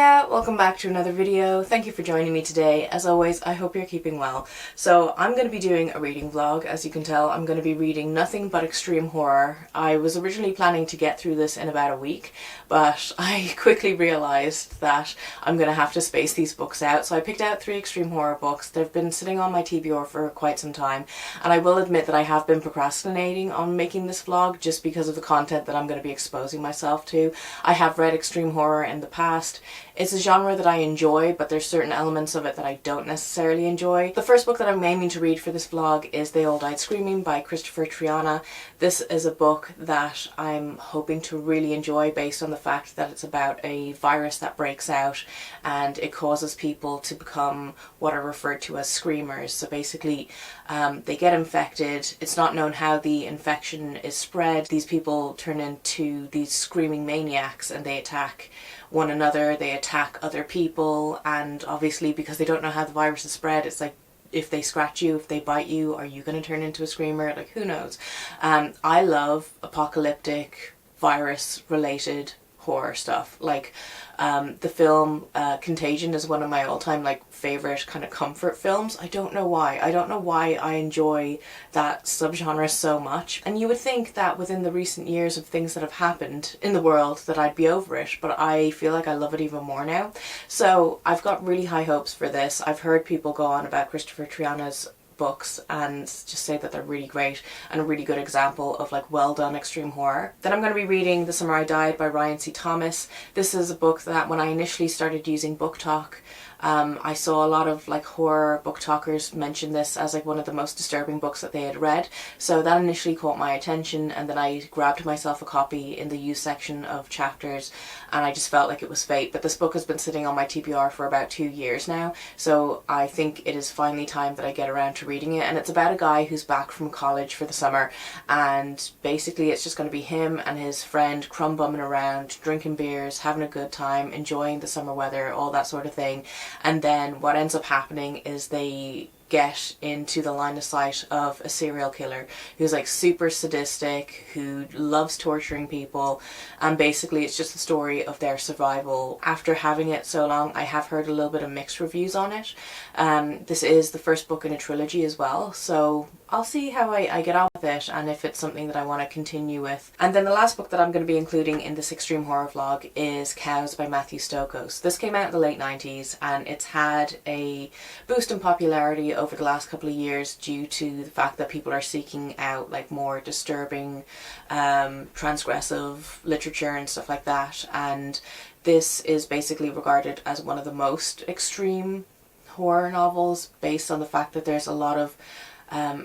Hiya! Welcome back to another video. Thank you for joining me today. As always, I hope you're keeping well. So I'm going to be doing a reading vlog. As you can tell, I'm going to be reading nothing but extreme horror. I was originally planning to get through this in about a week, but I quickly realised that I'm going to have to space these books out. So I picked out 3 extreme horror books. They've been sitting on my TBR for quite some time, and I will admit that I have been procrastinating on making this vlog just because of the content that I'm going to be exposing myself to. I have read extreme horror in the past. It's a genre that I enjoy, but there's certain elements of it that I don't necessarily enjoy. The first book that I'm aiming to read for this vlog is They All Died Screaming by Kristopher Triana. This is a book that I'm hoping to really enjoy based on the fact that it's about a virus that breaks out and it causes people to become what are referred to as screamers. So basically they get infected. It's not known how the infection is spread. These people turn into these screaming maniacs and they attack one another, they attack other people, and obviously because they don't know how the virus is spread, it's like if they scratch you, if they bite you, are you going to turn into a screamer? Like, who knows? I love apocalyptic virus related horror stuff. Like the film Contagion is one of my all-time favorite kind of comfort films. I don't know why. I don't know why I enjoy that subgenre so much. And you would think that within the recent years of things that have happened in the world that I'd be over it, but I feel like I love it even more now. So I've got really high hopes for this. I've heard people go on about Kristopher Triana's books and just say that they're really great and a really good example of well done extreme horror. Then I'm going to be reading The Summer I Died by Ryan C. Thomas. This is a book that when I initially started using BookTok, I saw a lot of horror book talkers mention this as one of the most disturbing books that they had read. So that initially caught my attention, and then I grabbed myself a copy in the used section of Chapters, and I just felt like it was fate. But this book has been sitting on my TBR for about 2 years now, so I think it is finally time that I get around to reading it. And it's about a guy who's back from college for the summer, and basically it's just going to be him and his friend crumb bumming around, drinking beers, having a good time, enjoying the summer weather, all that sort of thing. And then what ends up happening is they get into the line of sight of a serial killer who's super sadistic, who loves torturing people, and basically it's just the story of their survival. After having it so long, I have heard a little bit of mixed reviews on it. This is the first book in a trilogy as well, so I'll see how I get on with it and if it's something that I want to continue with. And then the last book that I'm going to be including in this extreme horror vlog is Cows by Matthew Stokoe. So this came out in the late 90s and it's had a boost in popularity over the last couple of years due to the fact that people are seeking out more disturbing, transgressive literature and stuff like that. And this is basically regarded as one of the most extreme horror novels based on the fact that there's a lot of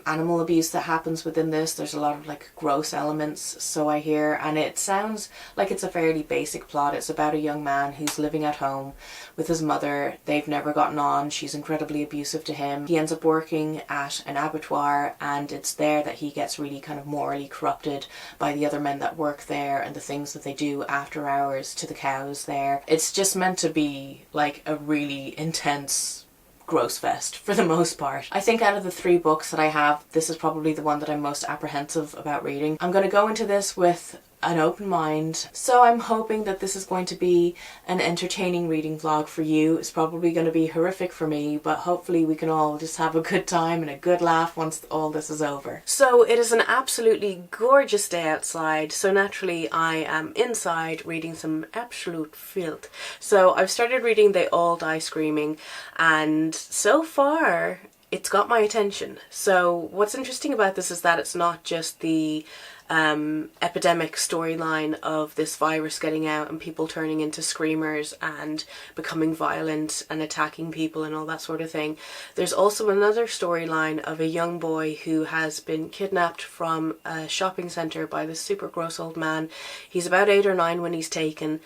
animal abuse that happens within this. There's a lot of gross elements, so I hear, and it sounds like it's a fairly basic plot. It's about a young man who's living at home with his mother. They've never gotten on. She's incredibly abusive to him. He ends up working at an abattoir, and it's there that he gets really kind of morally corrupted by the other men that work there and the things that they do after hours to the cows there. It's just meant to be a really intense gross fest for the most part. I think out of the 3 books that I have, this is probably the one that I'm most apprehensive about reading. I'm going to go into this with an open mind, so I'm hoping that this is going to be an entertaining reading vlog for you. It's probably going to be horrific for me, but hopefully we can all just have a good time and a good laugh once all this is over. So it is an absolutely gorgeous day outside, so naturally I am inside reading some absolute filth. So I've started reading They All Die Screaming, and so far it's got my attention. So what's interesting about this is that it's not just the epidemic storyline of this virus getting out and people turning into screamers and becoming violent and attacking people and all that sort of thing. There's also another storyline of a young boy who has been kidnapped from a shopping centre by this super gross old man. He's about 8 or 9 when he's taken,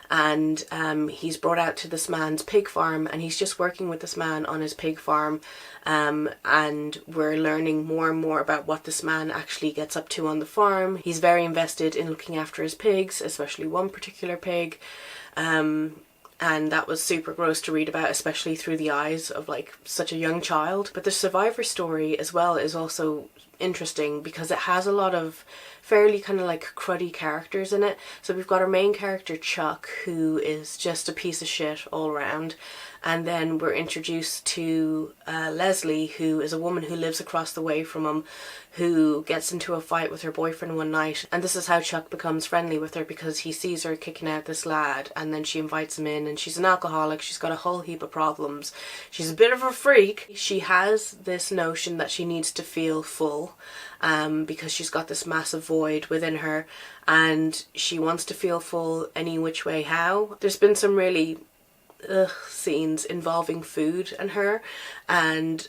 and he's brought out to this man's pig farm, and he's just working with this man on his pig farm, and we're learning more and more about what this man actually gets up to on the farm. He's very invested in looking after his pigs, especially one particular pig, and that was super gross to read about, especially through the eyes of such a young child. But the survivor story as well is also interesting because it has a lot of fairly kind of like cruddy characters in it. So we've got our main character Chuck, who is just a piece of shit all around, and then we're introduced to Leslie, who is a woman who lives across the way from him, who gets into a fight with her boyfriend one night, and this is how Chuck becomes friendly with her, because he sees her kicking out this lad, and then she invites him in, and she's an alcoholic, she's got a whole heap of problems, she's a bit of a freak. She has this notion that she needs to feel full, because she's got this massive void within her, and she wants to feel full any which way how. There's been some really scenes involving food and her, and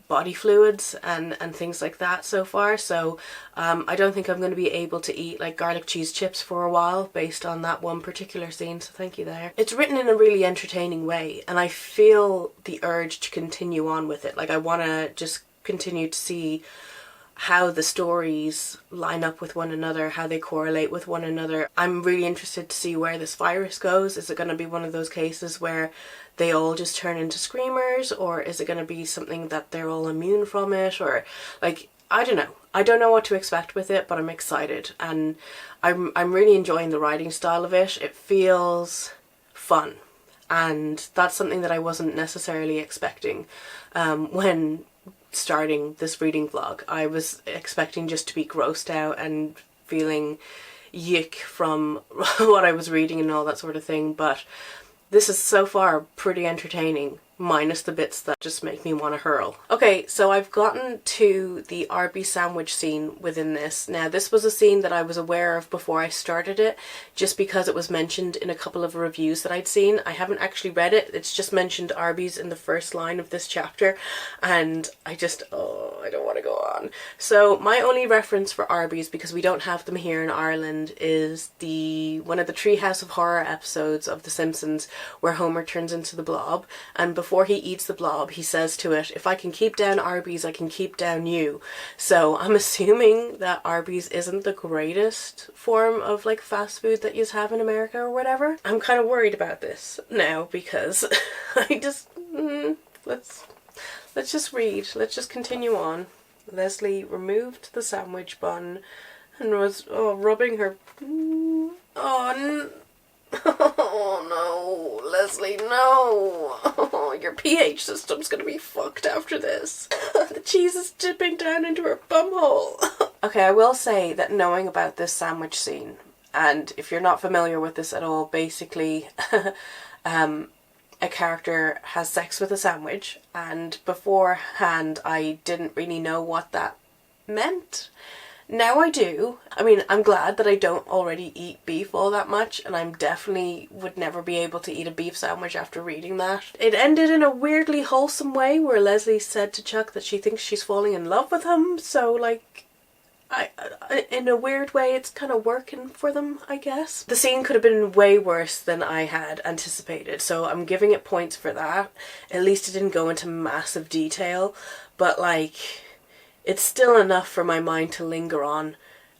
body fluids and things like that so far, so I don't think I'm going to be able to eat like garlic cheese chips for a while based on that one particular scene, so thank you there. It's written in a really entertaining way, and I feel the urge to continue on with it. Like, I want to just continue to see how the stories line up with one another, how they correlate with one another. I'm really interested to see where this virus goes. Is it going to be one of those cases where they all just turn into screamers, or is it going to be something that they're all immune from it, or like, I don't know. I don't know what to expect with it, but I'm excited, and I'm really enjoying the writing style of it. It feels fun, and that's something that I wasn't necessarily expecting when starting this reading vlog. I was expecting just to be grossed out and feeling yick from what I was reading and all that sort of thing, but this is so far pretty entertaining, minus the bits that just make me want to hurl. Okay, so I've gotten to the Arby's sandwich scene within this. Now, this was a scene that I was aware of before I started it, just because it was mentioned in a couple of reviews that I'd seen. I haven't actually read it, it's just mentioned Arby's in the first line of this chapter, and I just, I don't want to go on. So my only reference for Arby's, because we don't have them here in Ireland, is one of the Treehouse of Horror episodes of The Simpsons where Homer turns into the Blob, and before he eats the blob, he says to it, "If I can keep down Arby's, I can keep down you." So I'm assuming that Arby's isn't the greatest form of like fast food that you have in America or whatever. I'm kind of worried about this now, because I just, let's just read. Let's just continue on. Leslie removed the sandwich bun and was rubbing her. Oh no, Leslie, no. Oh, your pH system's gonna be fucked after this. The cheese is dipping down into her bumhole. Okay, I will say that knowing about this sandwich scene, and if you're not familiar with this at all, basically a character has sex with a sandwich, and beforehand I didn't really know what that meant. Now I do. I mean, I'm glad that I don't already eat beef all that much, and I'm definitely would never be able to eat a beef sandwich after reading that. It ended in a weirdly wholesome way where Leslie said to Chuck that she thinks she's falling in love with him, so like, in a weird way it's kind of working for them, I guess. The scene could have been way worse than I had anticipated, so I'm giving it points for that. At least it didn't go into massive detail, but like, it's still enough for my mind to linger on,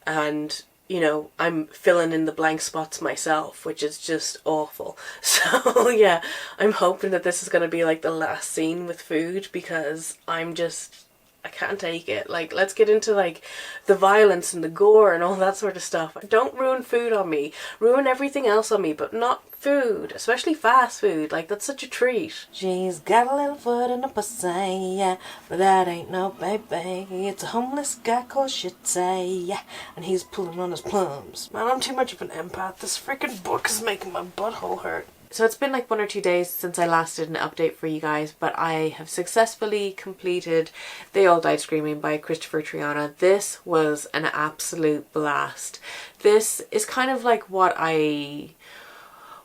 and, you know, I'm filling in the blank spots myself, which is just awful. So yeah, I'm hoping that this is going to be like the last scene with food, because I can't take it. Like, let's get into like the violence and the gore and all that sort of stuff. Don't ruin food on me. Ruin everything else on me, but not food, especially fast food. Like, that's such a treat. She's got a little foot in the pussy, yeah, but that ain't no baby. It's a homeless guy called Shitsy, yeah, and he's pulling on his plums. Man, I'm too much of an empath. This freaking book is making my butthole hurt. So it's been like 1 or 2 days since I last did an update for you guys, but I have successfully completed They All Died Screaming by Kristopher Triana. This was an absolute blast. This is kind of like what I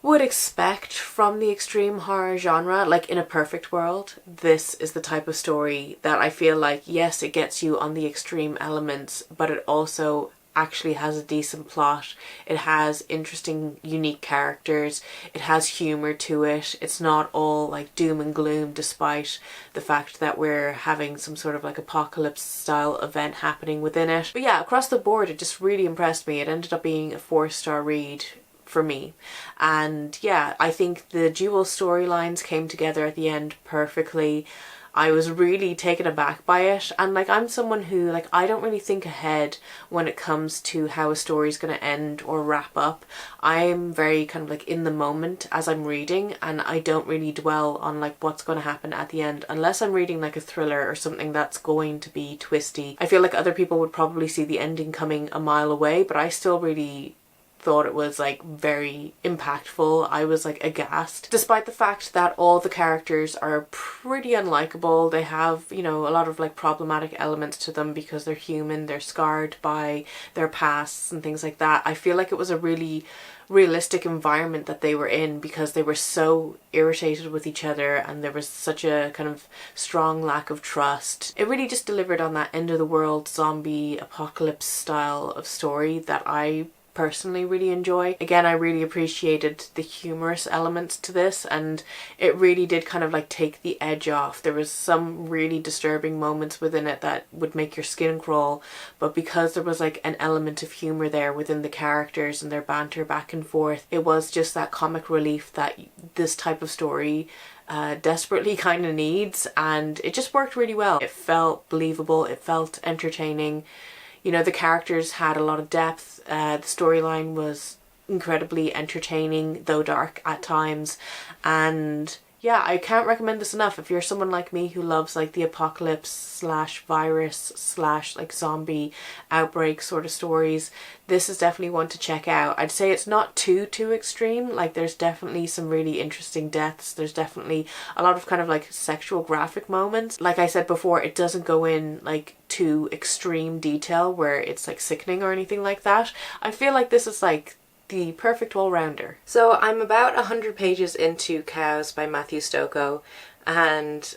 would expect from the extreme horror genre. Like, in a perfect world, this is the type of story that I feel like, yes, it gets you on the extreme elements, but it also actually has a decent plot. It has interesting, unique characters. It has humour to it. It's not all like doom and gloom, despite the fact that we're having some sort of like apocalypse style event happening within it. But yeah, across the board, it just really impressed me. It ended up being a 4-star read for me. And yeah, I think the dual storylines came together at the end perfectly. I was really taken aback by it. And like, I'm someone who, like, I don't really think ahead when it comes to how a story's going to end or wrap up. I'm very kind of like in the moment as I'm reading, and I don't really dwell on like what's going to happen at the end unless I'm reading like a thriller or something that's going to be twisty. I feel like other people would probably see the ending coming a mile away, but I still really thought it was like very impactful. I was like aghast, despite the fact that all the characters are pretty unlikable. They have, you know, a lot of like problematic elements to them because they're human, they're scarred by their pasts and things like that. I feel like it was a really realistic environment that they were in because they were so irritated with each other and there was such a kind of strong lack of trust. It really just delivered on that end of the world zombie apocalypse style of story that I personally really enjoy. Again, I really appreciated the humorous elements to this, and it really did kind of like take the edge off. There was some really disturbing moments within it that would make your skin crawl, but because there was like an element of humor there within the characters and their banter back and forth, it was just that comic relief that this type of story desperately kind of needs, and it just worked really well. It felt believable, it felt entertaining. You know, the characters had a lot of depth. The storyline was incredibly entertaining, though dark at times. And yeah, I can't recommend this enough. If you're someone like me who loves like the apocalypse slash virus slash like zombie outbreak sort of stories, this is definitely one to check out. I'd say it's not too extreme. Like, there's definitely some really interesting deaths. There's definitely a lot of kind of like sexual graphic moments. Like I said before, it doesn't go in like to extreme detail where it's like sickening or anything like that. I feel like this is like the perfect all-rounder. So I'm about 100 pages into Cows by Matthew Stokoe, and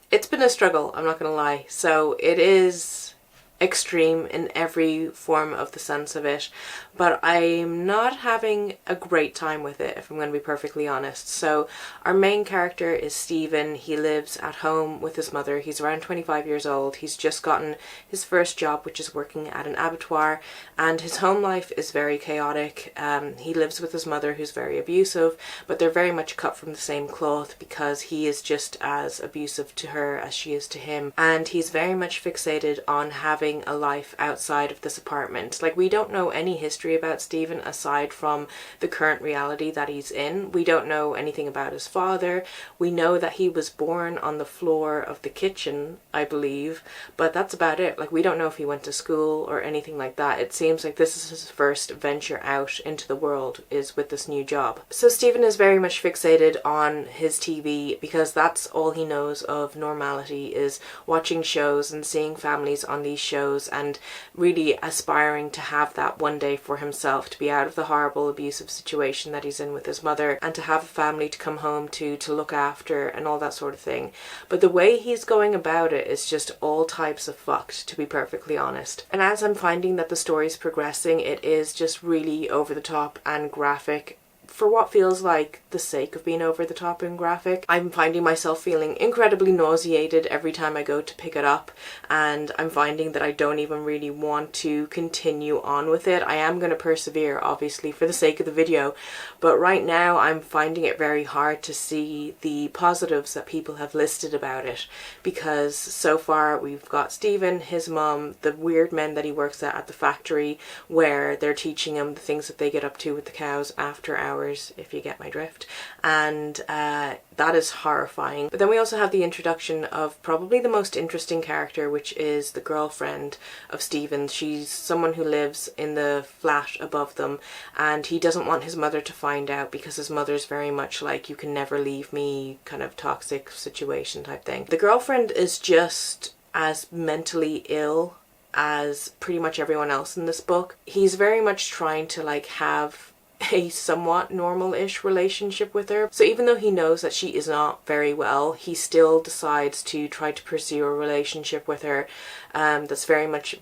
it's been a struggle, I'm not gonna lie. So it is extreme in every form of the sense of it, but I'm not having a great time with it, if I'm going to be perfectly honest. So our main character is Stephen. He lives at home with his mother. He's around 25 years old. He's just gotten his first job, which is working at an abattoir, and his home life is very chaotic. He lives with his mother, who's very abusive, but they're very much cut from the same cloth because he is just as abusive to her as she is to him, and he's very much fixated on having a life outside of this apartment. Like, we don't know any history about Stephen aside from the current reality that he's in. We don't know anything about his father. We know that he was born on the floor of the kitchen, I believe, but that's about it. Like, we don't know if he went to school or anything like that. It seems like this is his first venture out into the world, is with this new job. So Stephen is very much fixated on his TV because that's all he knows of normality, is watching shows and seeing families on these shows, and really aspiring to have that one day for himself, to be out of the horrible abusive situation that he's in with his mother, and to have a family to come home to look after and all that sort of thing. But the way he's going about it is just all types of fucked, to be perfectly honest. And as I'm finding that the story's progressing, it is just really over the top and graphic for what feels like the sake of being over the top and graphic. I'm finding myself feeling incredibly nauseated every time I go to pick it up, and I'm finding that I don't even really want to continue on with it. I am going to persevere, obviously, for the sake of the video, but right now I'm finding it very hard to see the positives that people have listed about it, because so far we've got Stephen, his mom, the weird men that he works at the factory, where they're teaching him the things that they get up to with the cows after hours, if you get my drift, and that is horrifying. But then we also have the introduction of probably the most interesting character, which is the girlfriend of Stephen. She's someone who lives in the flat above them, and he doesn't want his mother to find out because his mother's very much like, you can never leave me, kind of toxic situation type thing. The girlfriend is just as mentally ill as pretty much everyone else in this book. He's very much trying to like have a somewhat normal-ish relationship with her. So even though he knows that she is not very well, he still decides to try to pursue a relationship with her that's very much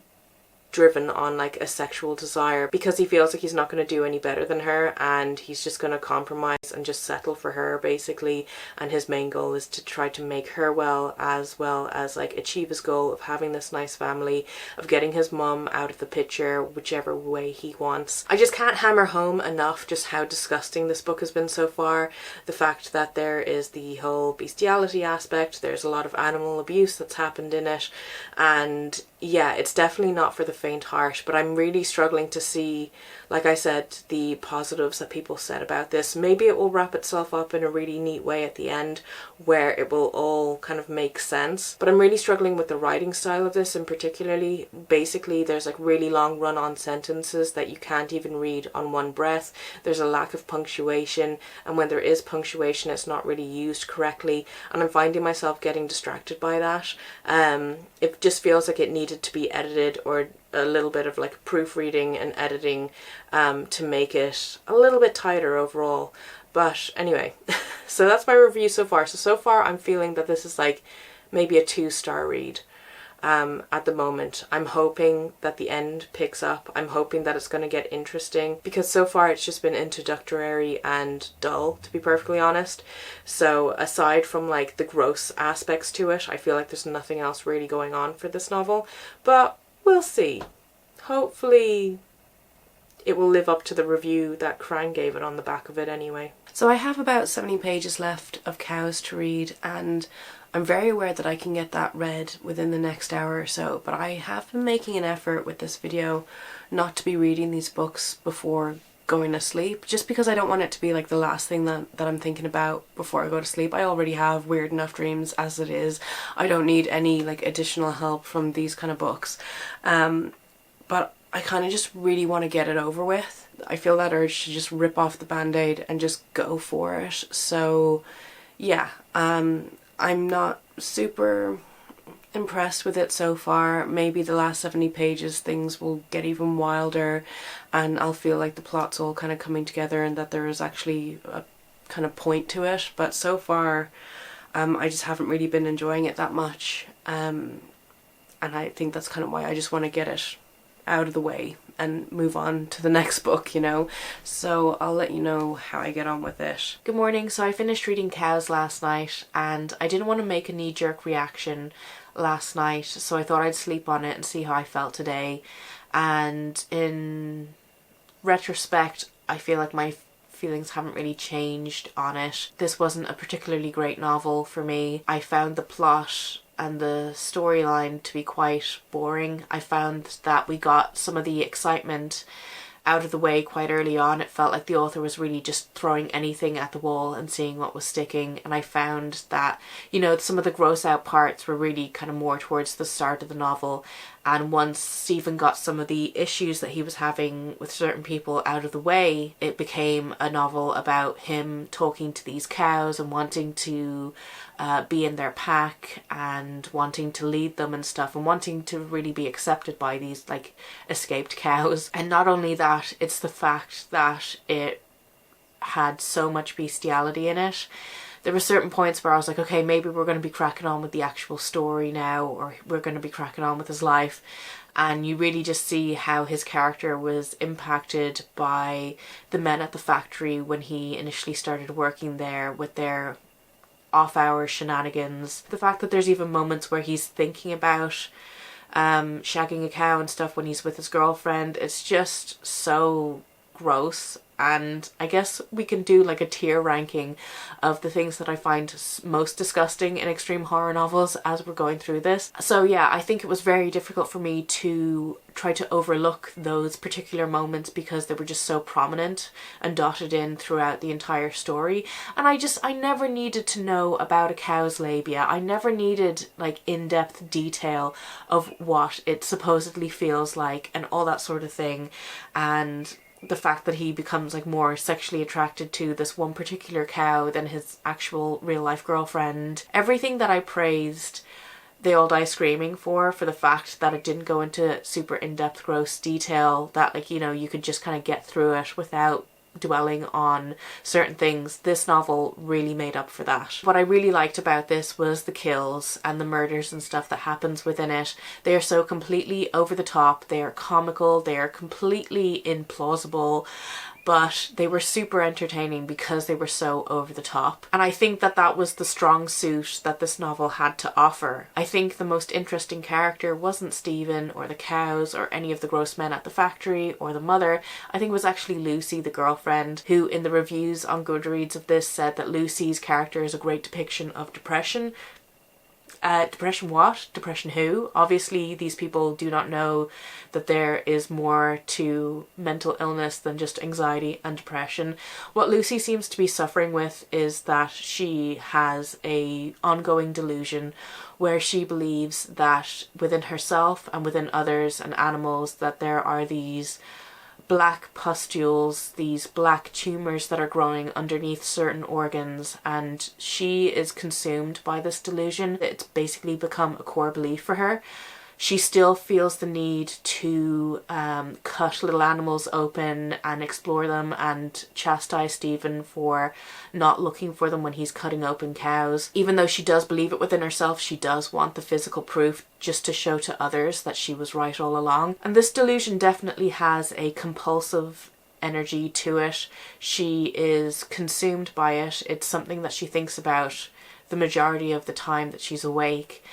driven on like a sexual desire, because he feels like he's not going to do any better than her, and he's just going to compromise and just settle for her basically, and his main goal is to try to make her well as like achieve his goal of having this nice family, of getting his mum out of the picture whichever way he wants. I just can't hammer home enough just how disgusting this book has been so far. The fact that there is the whole bestiality aspect, there's a lot of animal abuse that's happened in it, and yeah, it's definitely not for the faint heart, but I'm really struggling to see, like I said, the positives that people said about this. Maybe it will wrap itself up in a really neat way at the end where it will all kind of make sense, but I'm really struggling with the writing style of this, and particularly basically there's like really long run-on sentences that you can't even read on one breath. There's a lack of punctuation, and when there is punctuation it's not really used correctly, and I'm finding myself getting distracted by that. It just feels like it needed to be edited, or a little bit of like proofreading and editing to make it a little bit tighter overall. But anyway, so that's my review so far. So far I'm feeling that this is like maybe a 2-star read at the moment. I'm hoping that the end picks up. I'm hoping that it's going to get interesting, because so far it's just been introductory and dull, to be perfectly honest. So aside from like the gross aspects to it, I feel like there's nothing else really going on for this novel, but we'll see. Hopefully it will live up to the review that Krang gave it on the back of it anyway. So I have about 70 pages left of Cows to read, and I'm very aware that I can get that read within the next hour or so, but I have been making an effort with this video not to be reading these books before going to sleep, just because I don't want it to be like the last thing that I'm thinking about before I go to sleep. I already have weird enough dreams as it is. I don't need any like additional help from these kind of books. But I kind of just really want to get it over with. I feel that urge to just rip off the band-aid and just go for it. So yeah, I'm not super impressed with it so far. Maybe the last 70 pages things will get even wilder, and I'll feel like the plot's all kind of coming together and that there is actually a kind of point to it. But so far I just haven't really been enjoying it that much, and I think that's kind of why I just want to get it out of the way and move on to the next book, you know. So I'll let you know how I get on with it. Good morning. So I finished reading Cows last night, and I didn't want to make a knee-jerk reaction last night, so I thought I'd sleep on it and see how I felt today. And in retrospect, I feel like my feelings haven't really changed on it. This wasn't a particularly great novel for me. I found the plot and the storyline to be quite boring. I found that we got some of the excitement out of the way quite early on. It felt like the author was really just throwing anything at the wall and seeing what was sticking, and I found that, you know, some of the gross out parts were really kind of more towards the start of the novel, and once Stephen got some of the issues that he was having with certain people out of the way, it became a novel about him talking to these cows and wanting to be in their pack and wanting to lead them and stuff, and wanting to really be accepted by these like escaped cows. And not only that, it's the fact that it had so much bestiality in it. There were certain points where I was like, okay, maybe we're going to be cracking on with the actual story now, or we're going to be cracking on with his life. And you really just see how his character was impacted by the men at the factory when he initially started working there, with their off-hour shenanigans. The fact that there's even moments where he's thinking about shagging a cow and stuff when he's with his girlfriend, it's just so gross. And I guess we can do like a tier ranking of the things that I find most disgusting in extreme horror novels as we're going through this. So yeah, I think it was very difficult for me to try to overlook those particular moments because they were just so prominent and dotted in throughout the entire story. And I never needed to know about a cow's labia. I never needed like in-depth detail of what it supposedly feels like and all that sort of thing. And the fact that he becomes like more sexually attracted to this one particular cow than his actual real life girlfriend. Everything that I praised They All Die Screaming for the fact that it didn't go into super in-depth gross detail, that like, you know, you could just kind of get through it without dwelling on certain things, this novel really made up for that. What I really liked about this was the kills and the murders and stuff that happens within it. They are so completely over the top, they are comical, they are completely implausible, but they were super entertaining because they were so over the top. And I think that that was the strong suit that this novel had to offer. I think the most interesting character wasn't Stephen or the cows or any of the gross men at the factory or the mother. I think it was actually Lucy, the girlfriend, who in the reviews on Goodreads of this said that Lucy's character is a great depiction of depression. Depression what? Depression who? Obviously these people do not know that there is more to mental illness than just anxiety and depression. What Lucy seems to be suffering with is that she has a ongoing delusion where she believes that within herself and within others and animals that there are these black pustules, these black tumours that are growing underneath certain organs, and she is consumed by this delusion. It's basically become a core belief for her. She still feels the need to cut little animals open and explore them and chastise Stephen for not looking for them when he's cutting open cows. Even though she does believe it within herself, she does want the physical proof just to show to others that she was right all along. And this delusion definitely has a compulsive energy to it. She is consumed by it. It's something that she thinks about the majority of the time that she's awake.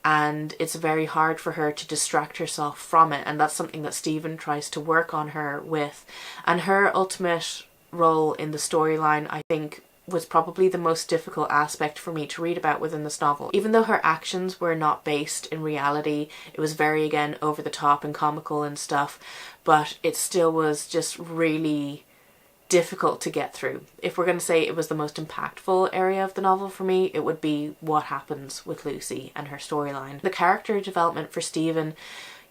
And it's very hard for her to distract herself from it, and that's something that Stephen tries to work on her with. And her ultimate role in the storyline, I think, was probably the most difficult aspect for me to read about within this novel. Even though her actions were not based in reality, it was very, again, over the top and comical and stuff, but it still was just really difficult to get through. If we're going to say it was the most impactful area of the novel for me, it would be what happens with Lucy and her storyline. The character development for Stephen,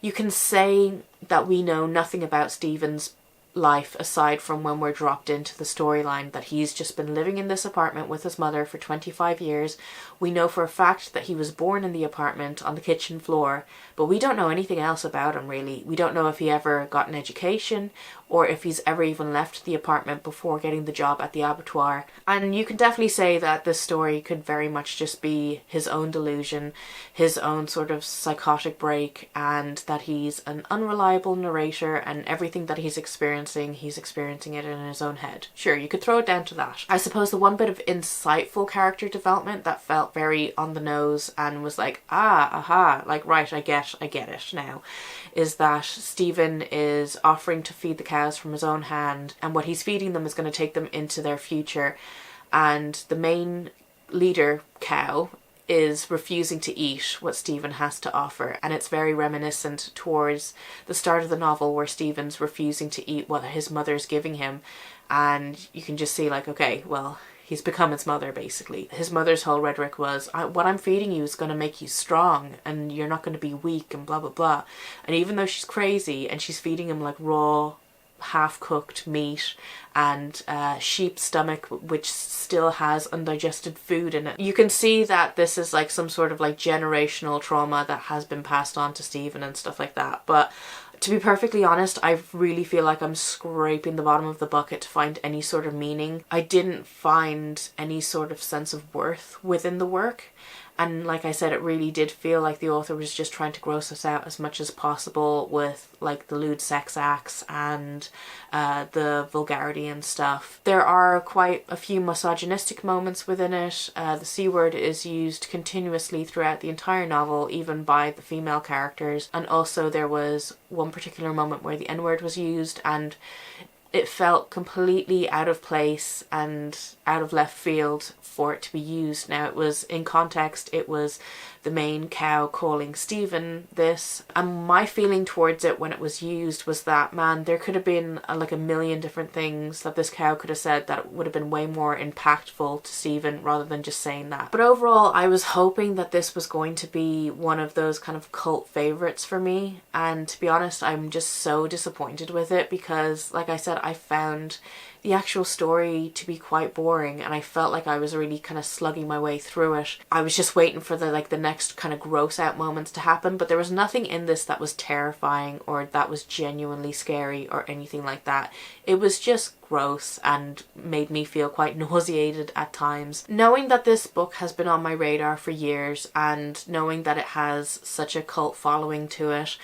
you can say that we know nothing about Stephen's life aside from when we're dropped into the storyline that he's just been living in this apartment with his mother for 25 years. We know for a fact that he was born in the apartment on the kitchen floor, but we don't know anything else about him really. We don't know if he ever got an education or if he's ever even left the apartment before getting the job at the abattoir. And you can definitely say that this story could very much just be his own delusion, his own sort of psychotic break, and that he's an unreliable narrator and everything that he's experiencing it in his own head. Sure, you could throw it down to that. I suppose the one bit of insightful character development that felt very on the nose and was like, aha, like right, I get it now, is that Stephen is offering to feed the cows from his own hand, and what he's feeding them is going to take them into their future, and the main leader cow is refusing to eat what Stephen has to offer, and it's very reminiscent towards the start of the novel where Stephen's refusing to eat what his mother's giving him, and you can just see like, okay, well, he's become its mother basically. His mother's whole rhetoric was, what I'm feeding you is going to make you strong and you're not going to be weak and blah blah blah. And even though she's crazy and she's feeding him like raw half-cooked meat and sheep stomach which still has undigested food in it, you can see that this is like some sort of like generational trauma that has been passed on to Stephen and stuff like that. But to be perfectly honest, I really feel like I'm scraping the bottom of the bucket to find any sort of meaning. I didn't find any sort of sense of worth within the work. And like I said, it really did feel like the author was just trying to gross us out as much as possible with like the lewd sex acts and the vulgarity and stuff. There are quite a few misogynistic moments within it. The C word is used continuously throughout the entire novel, even by the female characters. And also there was one particular moment where the N word was used, and it felt completely out of place and out of left field for it to be used. Now, it was in context, it was the main cow calling Stephen this, and my feeling towards it when it was used was that, man, there could have been like a million different things that this cow could have said that would have been way more impactful to Stephen rather than just saying that. But overall, I was hoping that this was going to be one of those kind of cult favorites for me, and to be honest, I'm just so disappointed with it because, like I said, that I found the actual story to be quite boring, and I felt like I was really kind of slugging my way through it. I was just waiting for the next kind of gross out moments to happen, but there was nothing in this that was terrifying or that was genuinely scary or anything like that. It was just gross and made me feel quite nauseated at times. Knowing that this book has been on my radar for years and knowing that it has such a cult following to it,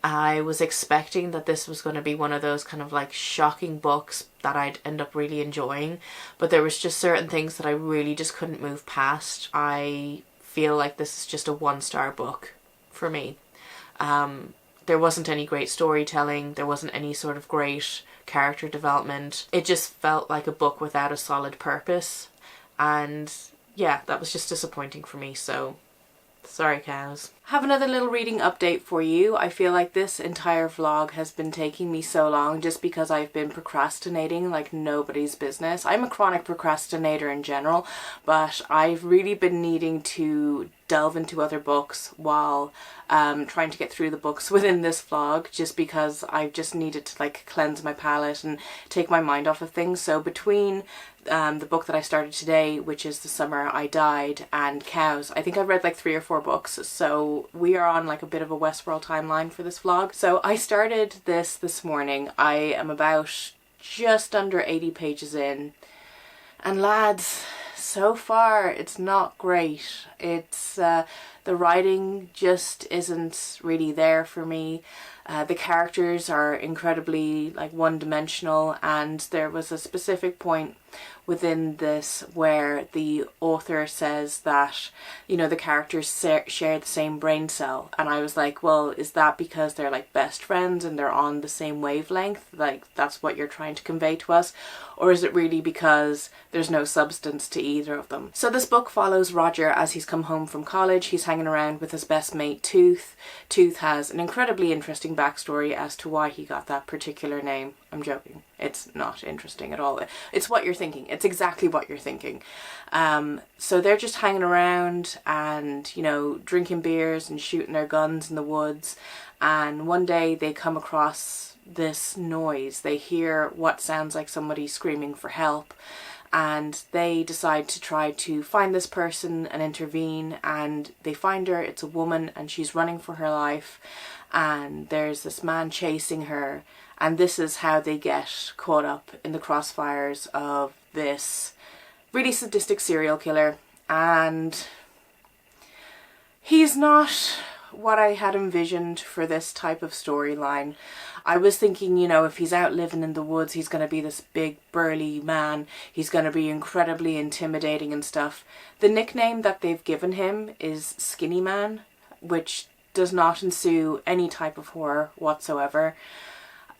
I was expecting that this was going to be one of those kind of like shocking books that I'd end up really enjoying, but there was just certain things that I really just couldn't move past. I feel like this is just a 1-star book for me. There wasn't any great storytelling, there wasn't any sort of great character development. It just felt like a book without a solid purpose, and yeah, that was just disappointing for me, so sorry cows. Have another little reading update for you. I feel like this entire vlog has been taking me so long just because I've been procrastinating like nobody's business. I'm a chronic procrastinator in general, but I've really been needing to delve into other books while trying to get through the books within this vlog, just because I just needed to like cleanse my palette and take my mind off of things. So between the book that I started today, which is The Summer I Died, and Cows, I think I've read like 3 or 4 books, so we are on like a bit of a Westworld timeline for this vlog. So I started this morning. I am about just under 80 pages in, and lads, so far it's not great. It's the writing just isn't really there for me. The characters are incredibly like one-dimensional, and there was a specific point within this where the author says that, you know, the characters share the same brain cell, and I was like, well, is that because they're like best friends and they're on the same wavelength, like that's what you're trying to convey to us, or is it really because there's no substance to either of them? So this book follows Roger as he's come home from college. He's hanging around with his best mate Tooth. Tooth has an incredibly interesting backstory as to why he got that particular name. I'm joking. It's not interesting at all. It's what you're thinking. It's exactly what you're thinking. So they're just hanging around and, you know, drinking beers and shooting their guns in the woods. And one day they come across this noise. They hear what sounds like somebody screaming for help, and they decide to try to find this person and intervene, and they find her. It's a woman and she's running for her life, and there's this man chasing her, and this is how they get caught up in the crossfires of this really sadistic serial killer. And he's not what I had envisioned for this type of storyline. I was thinking, you know, if he's out living in the woods, he's going to be this big burly man. He's going to be incredibly intimidating and stuff. The nickname that they've given him is Skinny Man, which does not ensue any type of horror whatsoever.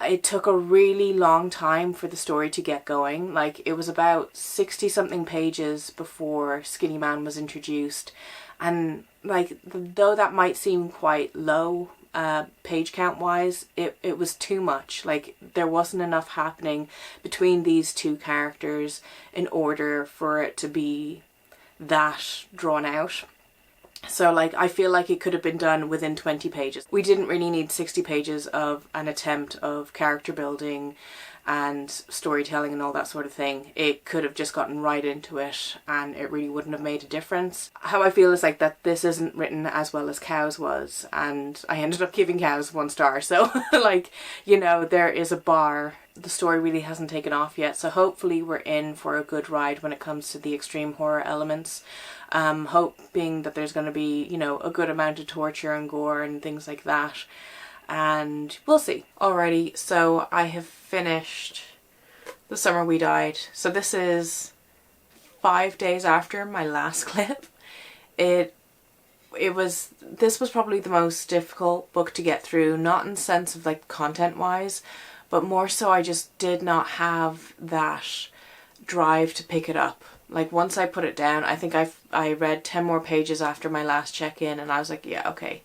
It took a really long time for the story to get going. Like, it was about 60 something pages before Skinny Man was introduced. And like, though that might seem quite low page count wise, it was too much. Like, there wasn't enough happening between these two characters in order for it to be that drawn out. So like, I feel like it could have been done within 20 pages. We didn't really need 60 pages of an attempt of character building and storytelling and all that sort of thing. It could have just gotten right into it and it really wouldn't have made a difference. How I feel is like that this isn't written as well as Cows was, and I ended up giving Cows 1 star. So like, you know, there is a bar. The story really hasn't taken off yet, so hopefully we're in for a good ride when it comes to the extreme horror elements. Hoping that there's going to be, you know, a good amount of torture and gore and things like that. And we'll see. Alrighty, so I have finished The Summer We Died. So this is 5 days after my last clip. This was probably the most difficult book to get through, not in the sense of like content wise, but more so I just did not have that drive to pick it up. Like, once I put it down, I think I read 10 more pages after my last check-in, and I was like, yeah, okay.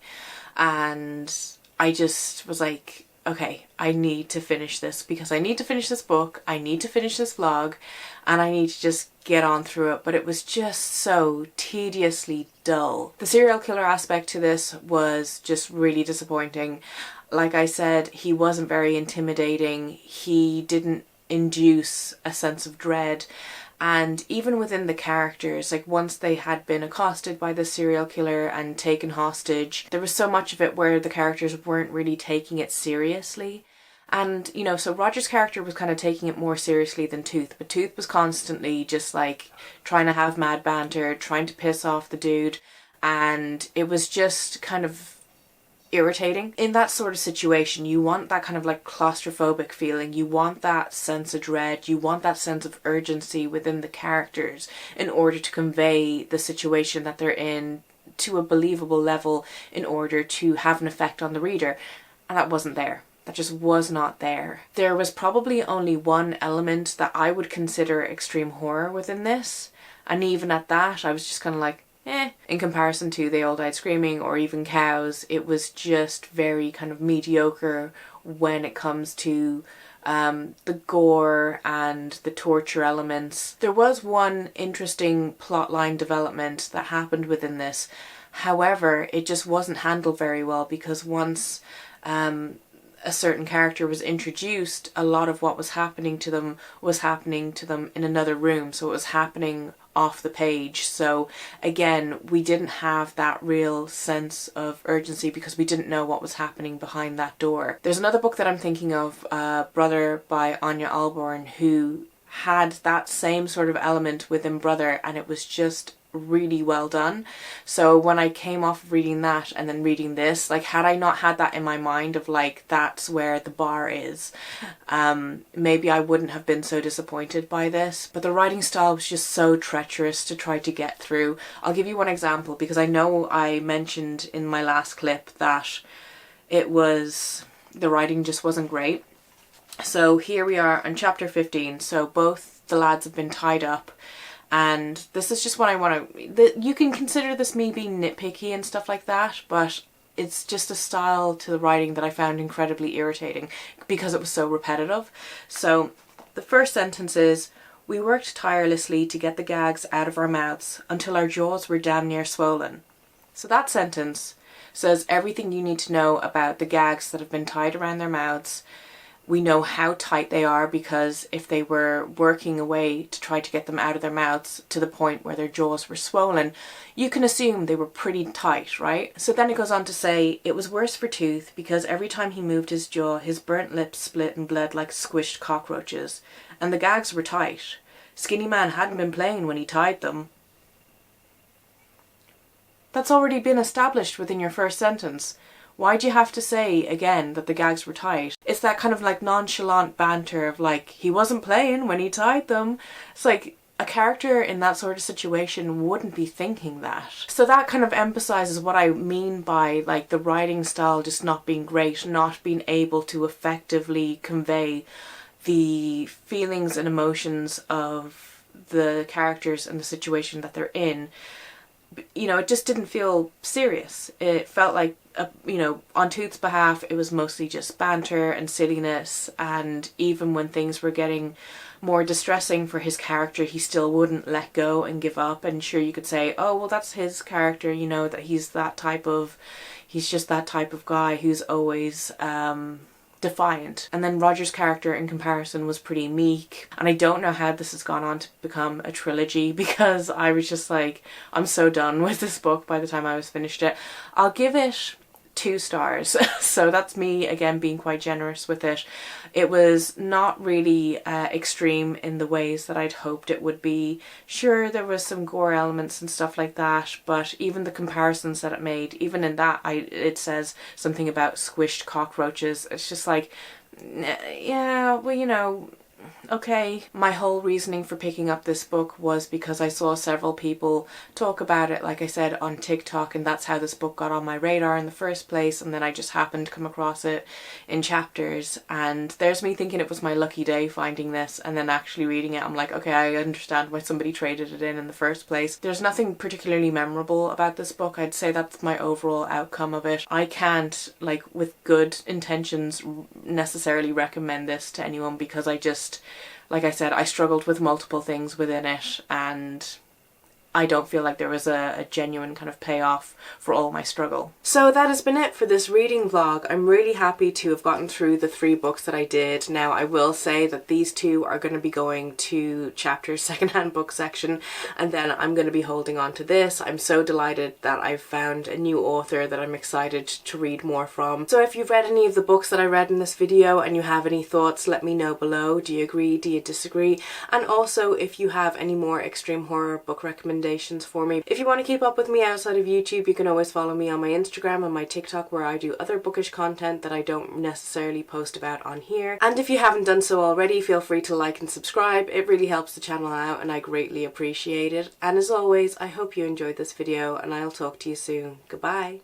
And I just was like, okay, I need to finish this, because I need to finish this book, I need to finish this vlog, and I need to just get on through it. But it was just so tediously dull. The serial killer aspect to this was just really disappointing. Like I said, he wasn't very intimidating. He didn't induce a sense of dread. And even within the characters, like once they had been accosted by the serial killer and taken hostage, there was so much of it where the characters weren't really taking it seriously. And, you know, so Roger's character was kind of taking it more seriously than Tooth, but Tooth was constantly just like trying to have mad banter, trying to piss off the dude, and it was just kind of irritating. In that sort of situation, you want that kind of like claustrophobic feeling, you want that sense of dread, you want that sense of urgency within the characters in order to convey the situation that they're in to a believable level in order to have an effect on the reader, and that wasn't there. That just was not there. There was probably only one element that I would consider extreme horror within this, and even at that I was just kind of like, in comparison to They All Died Screaming or even Cows, it was just very kind of mediocre when it comes to the gore and the torture elements. There was one interesting plotline development that happened within this. However, it just wasn't handled very well, because once a certain character was introduced, a lot of what was happening to them in another room, so it was happening off the page. So again, we didn't have that real sense of urgency because we didn't know what was happening behind that door. There's another book that I'm thinking of, Brother by Anya Alborn, who had that same sort of element within Brother, and it was just really well done. So when I came off of reading that and then reading this, like, had I not had that in my mind of like, that's where the bar is, maybe I wouldn't have been so disappointed by this. But the writing style was just so treacherous to try to get through. I'll give you one example, because I know I mentioned in my last clip that the writing just wasn't great. So here we are on chapter 15. So both the lads have been tied up, and this is just what I want to... You can consider this me being nitpicky and stuff like that, but it's just a style to the writing that I found incredibly irritating because it was so repetitive. So the first sentence is, "We worked tirelessly to get the gags out of our mouths until our jaws were damn near swollen." So that sentence says everything you need to know about the gags that have been tied around their mouths. We know how tight they are, because if they were working away to try to get them out of their mouths to the point where their jaws were swollen, you can assume they were pretty tight, right? So then it goes on to say, "It was worse for Tooth because every time he moved his jaw, his burnt lips split and bled like squished cockroaches. And the gags were tight. Skinny Man hadn't been playing when he tied them." That's already been established within your first sentence. Why'd you have to say again that the gags were tight? It's that kind of like nonchalant banter of like, he wasn't playing when he tied them. It's like, a character in that sort of situation wouldn't be thinking that. So that kind of emphasizes what I mean by like the writing style just not being great, not being able to effectively convey the feelings and emotions of the characters and the situation that they're in. You know, it just didn't feel serious. It felt like, you know, on Tooth's behalf, it was mostly just banter and silliness, and even when things were getting more distressing for his character, he still wouldn't let go and give up. And sure, you could say, oh, well, that's his character, you know, that he's just that type of guy who's always defiant. And then Roger's character in comparison was pretty meek, and I don't know how this has gone on to become a trilogy, because I was just like, I'm so done with this book by the time I was finished it. I'll give it 2 stars. So that's me again being quite generous with it. It was not really extreme in the ways that I'd hoped it would be. Sure, there was some gore elements and stuff like that, but even the comparisons that it made, even in that it says something about squished cockroaches. It's just like, yeah, well, you know, okay. My whole reasoning for picking up this book was because I saw several people talk about it, like I said, on TikTok, and that's how this book got on my radar in the first place, and then I just happened to come across it in chapters, and there's me thinking it was my lucky day finding this, and then actually reading it, I'm like, okay, I understand why somebody traded it in the first place. There's nothing particularly memorable about this book. I'd say that's my overall outcome of it. I can't, like, with good intentions, necessarily recommend this to anyone, because I just, like I said, I struggled with multiple things within it, and I don't feel like there was a genuine kind of payoff for all my struggle. So that has been it for this reading vlog. I'm really happy to have gotten through the 3 books that I did. Now I will say that these 2 are going to be going to Chapter's secondhand book section, and then I'm going to be holding on to this. I'm so delighted that I've found a new author that I'm excited to read more from. So if you've read any of the books that I read in this video and you have any thoughts, let me know below. Do you agree? Do you disagree? And also if you have any more extreme horror book recommendations for me. If you want to keep up with me outside of YouTube, you can always follow me on my Instagram and my TikTok, where I do other bookish content that I don't necessarily post about on here. And if you haven't done so already, feel free to like and subscribe. It really helps the channel out and I greatly appreciate it. And as always, I hope you enjoyed this video and I'll talk to you soon. Goodbye.